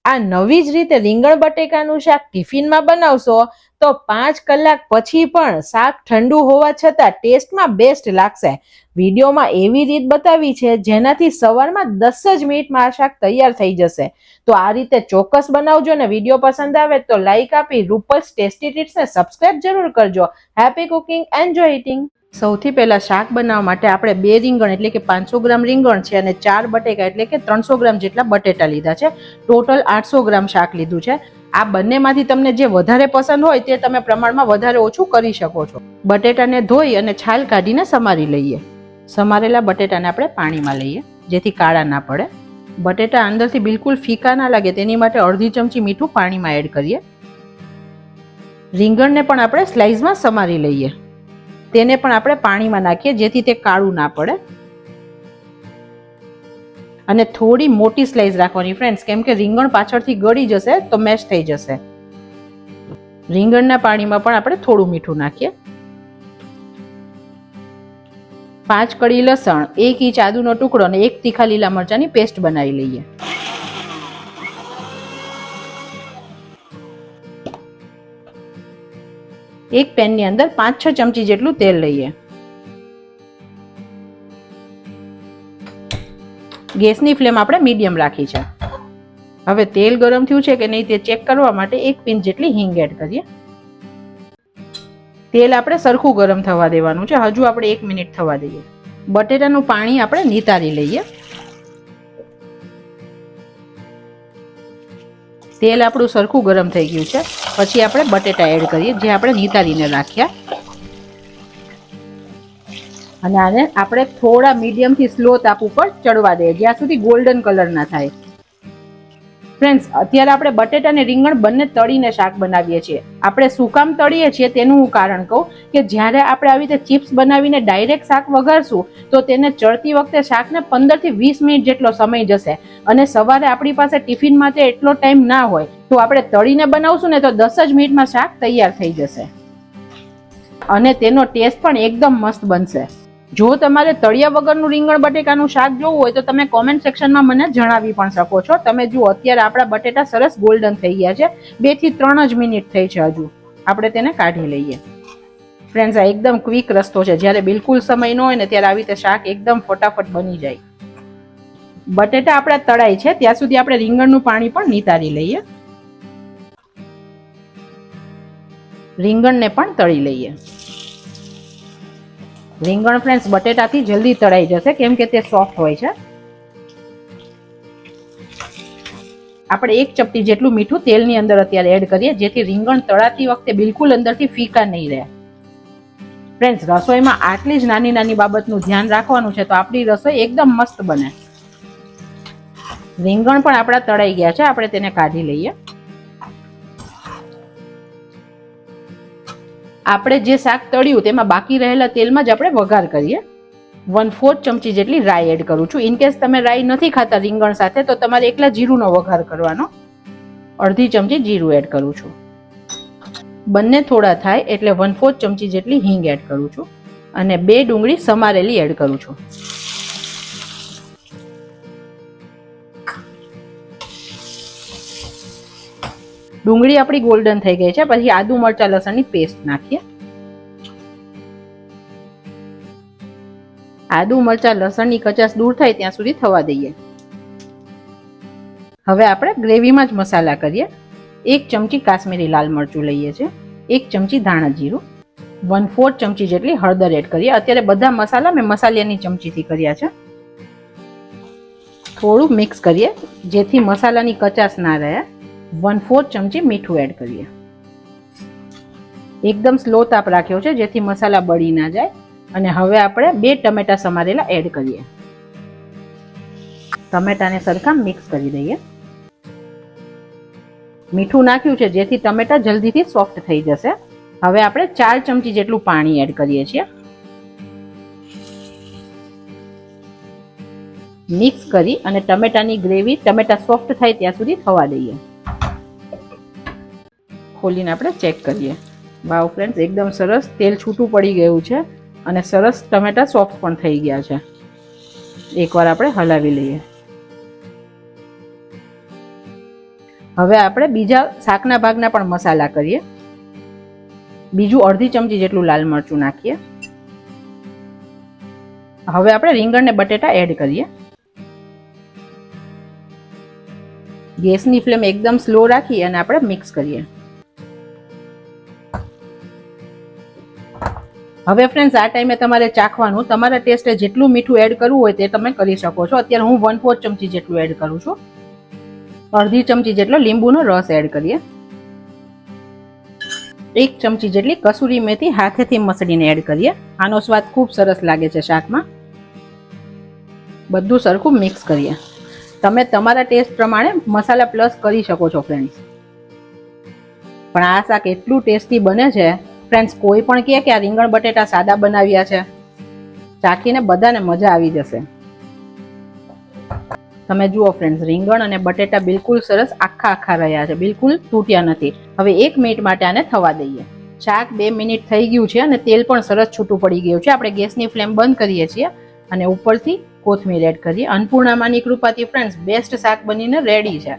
આ નવી જ રીતે રીંગણ બટેકાનું શાક ટિફિનમાં બનાવશો તો 5 કલાક પછી પણ શાક ઠંડુ હોવા છતાં ટેસ્ટમાં બેસ્ટ લાગશે. વિડીયોમાં એવી રીત બતાવી છે જેનાથી સવારમાં 10 જ મિનિટમાં આ શાક તૈયાર થઈ જશે. તો આ રીતે ચોક્કસ બનાવજો ને વિડીયો પસંદ આવે તો લાઈક આપી રૂપલ્સ ટેસ્ટી ટિપ્સને સબસ્ક્રાઇબ જરૂર કરજો. Happy cooking, enjoy eating. સૌથી પહેલા શાક બનાવવા માટે આપણે 2 રીંગણ એટલે કે 500 ગ્રામ રીંગણ છે અને 4 બટેકા એટલે કે 300 ગ્રામ જેટલા બટેટા લીધા છે. ટોટલ 800 ગ્રામ શાક લીધું છે. આ બંનેમાંથી તમને જે વધારે પસંદ હોય તે તમે પ્રમાણમાં વધારે ઓછું કરી શકો છો. બટેટાને ધોઈ અને છાલ કાઢીને સમારી લઈએ. સમારેલા બટેટાને આપણે પાણીમાં લઈએ જેથી કાળા ના પડે. બટેટા અંદરથી બિલકુલ ફીકા ના લાગે તેની માટે અડધી ચમચી મીઠું પાણીમાં એડ કરીએ. રીંગણને પણ આપણે સ્લાઇસમાં સમારી લઈએ. તેને પણ આપણે પાણીમાં નાખીએ જેથી તે કાળું ના પડે. અને થોડી મોટી સ્લાઇસ રાખવાની ફ્રેન્ડ્સ, કેમ કે રીંગણ પાછળથી ગળી જશે તો મેશ થઈ જશે. રીંગણના પાણીમાં પણ આપણે થોડું મીઠું નાખીએ. 5 કળી લસણ, 1 ઇંચ આદુનો ટુકડો અને 1 તીખા લીલા મરચાની પેસ્ટ બનાવી લઈએ. એક પેનની અંદર 5-6 ચમચી જેટલું તેલ લઈએ. ગેસની ફ્લેમ આપણે મીડિયમ રાખી છે. હવે તેલ ગરમ થયું છે કે નહીં તે ચેક કરવા માટે 1 પિંચ જેટલી હિંગ એડ કરીએ. તેલ આપણે સરખું ગરમ થવા દેવાનું છે. હજુ આપણે 1 મિનિટ થવા દઈએ. બટેટાનું પાણી આપણે નિતારી લઈએ. તેલ આપણું સરખું ગરમ થઈ ગયું છે. પછી આપણે બટેટા એડ કરીએ જે આપણે નિતારીને રાખ્યા. અને આને આપણે થોડા મીડિયમથી સ્લો તાપ ઉપર ચડવા દઈએ જ્યાં સુધી ગોલ્ડન કલર ના થાય. ફ્રેન્ડ્સ, અત્યારે આપણે બટેટા અને રીંગણ બંને તળીને શાક બનાવીએ છીએ. આપણે શું કામ તળીએ છીએ તેનું હું કારણ કહું કે જ્યારે આપણે આવી રીતે ચિપ્સ બનાવીને ડાયરેક્ટ શાક વઘારશું તો તેને ચડતી વખતે શાકને 15 થી 20 મિનિટ જેટલો સમય જશે અને સવારે આપણી પાસે ટિફિન માટે એટલો ટાઈમ ના હોય. તો આપણે તળીને બનાવશું ને તો 10 જ મિનિટમાં શાક તૈયાર થઈ જશે અને તેનો ટેસ્ટ પણ એકદમ મસ્ત બનશે. જો તમારે તળિયા વગરનું રીંગણ બટેકાનું શાક જોવું હોય તો તમે કોમેન્ટ સેક્શનમાં મને જણાવી પણ શકો છો. તમે જુઓ અત્યારે આપણા બટેટા સરસ ગોલ્ડન થઈ ગયા છે. 2 થી 3 જ મિનિટ થઈ છે. હજુ આપણે તેને કાઢી લઈએ. ફ્રેન્ડ્સ, આ એકદમ ક્વિક રસ્તો છે. જ્યારે બિલકુલ સમય ન હોય ને ત્યારે આવી રીતે શાક એકદમ ફટાફટ બની જાય. બટેટા આપણા તળાય છે ત્યાં સુધી આપણે રીંગણનું પાણી પણ નિતારી લઈએ. રીંગણને પણ તળી લઈએ. રીંગણ ફ્રેન્ડ્સ બટેટાથી જલ્દી તળાઈ જશે કેમ કે તે સોફ્ટ હોય છે. આપણે 1 ચપટી જેટલું મીઠું તેલની અંદર અત્યારે એડ કરીએ જેથી રીંગણ તળાતી વખતે બિલકુલ અંદરથી ફીકા નહીં રહે. ફ્રેન્ડ્સ, રસોઈમાં આટલી જ નાની નાની બાબતનું ધ્યાન રાખવાનું છે તો આપણી રસોઈ એકદમ મસ્ત બને. રીંગણ પણ આપણા તળાઈ ગયા છે. આપણે તેને કાઢી લઈએ. આપણે જે શાક તળ્યું તેમાં બાકી રહેલા તેલમાં જ આપણે વઘાર કરીએ. 1/4 ચમચી જેટલી રાઈ એડ કરું છું. ઇનકેસ તમે રાઈ નથી ખાતા રીંગણ સાથે તો તમારે એકલા જીરુંનો વઘાર કરવાનો. અડધી ચમચી જીરું એડ કરું છું. બંને થોડા થાય એટલે 1/4 ચમચી જેટલી હિંગ એડ કરું છું અને 2 ડુંગળી સમારેલી એડ કરું છું. ડુંગળી આપણી ગોલ્ડન થઈ ગઈ છે. પછી આદુ મરચા લસણની પેસ્ટ નાખીએ. આદુ મરચા લસણની કચાશ દૂર થાય ત્યાં સુધી થવા દઈએ. હવે આપણે ગ્રેવીમાં જ મસાલા કરીએ. 1 ચમચી કાશ્મીરી લાલ મરચું લઈએ છીએ. 1 ચમચી ધાણા જીરું, 1/4 ચમચી જેટલી હળદર એડ કરીએ. અત્યારે બધા મસાલા મેં મસાલિયાની ચમચીથી કર્યા છે. થોડું મિક્સ કરીએ જેથી મસાલાની કચાશ ના રહે. 1/4 ચમચી મીઠું એડ કરીએ. એકદમ સ્લો તાપ રાખ્યો છે જેથી મસાલા બળી ના જાય. અને હવે આપણે 2 ટમેટા સમારેલા એડ કરીએ. ટમેટાને સરખા મિક્સ કરી દઈએ. મીઠું નાખ્યું છે જેથી ટમેટા જલ્દીથી સોફ્ટ થઈ જશે. હવે આપણે 4 ચમચી જેટલું પાણી એડ કરીએ છીએ. મિક્સ કરી અને ટમેટાની ગ્રેવી ટમેટા સોફ્ટ થાય ત્યાં સુધી થવા દઈએ. ખોલીને આપણે ચેક કરીએ. વાવ ફ્રેન્ડ્સ, એકદમ સરસ તેલ છૂટું પડી ગયું છે અને સરસ ટમેટા સોફ્ટ પણ થઈ ગયા છે. એકવાર આપણે હલાવી લઈએ. હવે આપણે બીજા શાકના ભાગના પણ મસાલા કરીએ. બીજું અડધી ચમચી જેટલું લાલ મરચું નાખીએ. હવે આપણે રીંગણ ને બટેટા એડ કરીએ. ગેસની ફ્લેમ એકદમ સ્લો રાખી અને આપણે મિક્સ કરીએ. હવે ફ્રેન્ડ્સ, આ ટાઈમે તમારે ચાખવાનું, તમારા ટેસ્ટે જેટલું મીઠું એડ કરવું હોય તે તમે કરી શકો છો. અત્યારે હું 1/4 ચમચી જેટલું એડ કરું છું. અડધી ચમચી જેટલો લીંબુનો રસ એડ કરીએ. 1 ચમચી જેટલી કસૂરી મેથી હાથેથી મસળીને એડ કરીએ. આનો સ્વાદ ખૂબ સરસ લાગે છે શાકમાં. બધું સરખું મિક્સ કરીએ. તમે તમારા ટેસ્ટ પ્રમાણે મસાલા પ્લસ કરી શકો છો ફ્રેન્ડ્સ. પણ આ શાક એટલું ટેસ્ટી બને છે ફ્રેન્ડ્સ, કોઈ પણ કહે કે આ રીંગણ બટેટા સાદા બનાવ્યા છે, ચાખીને બધાને મજા આવી જશે. તમે જુઓ ફ્રેન્ડ્સ, રીંગણ અને બટેટા બિલકુલ સરસ આખા રહ્યા છે, બિલકુલ તૂટ્યા નથી. હવે 1 મિનિટ માટે આને થવા દઈએ. શાક 2 મિનિટ થઈ ગયું છે અને તેલ પણ સરસ છૂટું પડી ગયું છે. આપણે ગેસની ફ્લેમ બંધ કરીએ છીએ અને ઉપરથી કોથમીર એડ કરીએ. અન્નપૂર્ણામાની કૃપાથી ફ્રેન્ડ્સ, બેસ્ટ શાક બનીને રેડી છે.